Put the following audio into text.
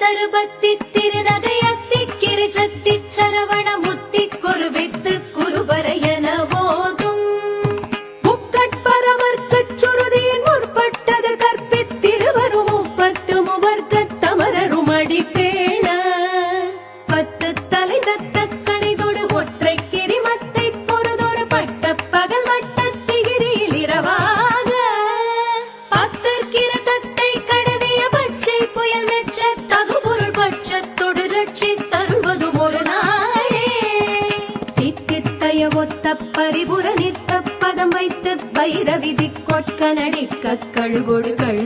தருபத்தி திருநகையத்தி கிரிஜத்தி சரவண முத்தி குருவித்து குருபரையன போதும் முக்கட்பரவர்க்கச் சுருதியின் முற்பட்டது கற்பித்திருவரும் முப்பத்து முவர்க்கத் தமரரும் அடிப்பேண பத்து தலை தத்த கணிதொடு ஒற்றை கிரிமத்தை பொறுதொரு பட்ட பகல் வட்டத்திகிரியில் இரவாக பத்தற்கிற தத்தை கடவிய பச்சை புயல் மெச்ச தகுபொருள் பட்சத்தொடு ரட்சி தருவதும் ஒரு நாளே தித்தித்தைய ஒத்த பரிபுர நித்த பதம் வைத்து பைரவிதி கொட்க நடிக்க கழுகொடு கழு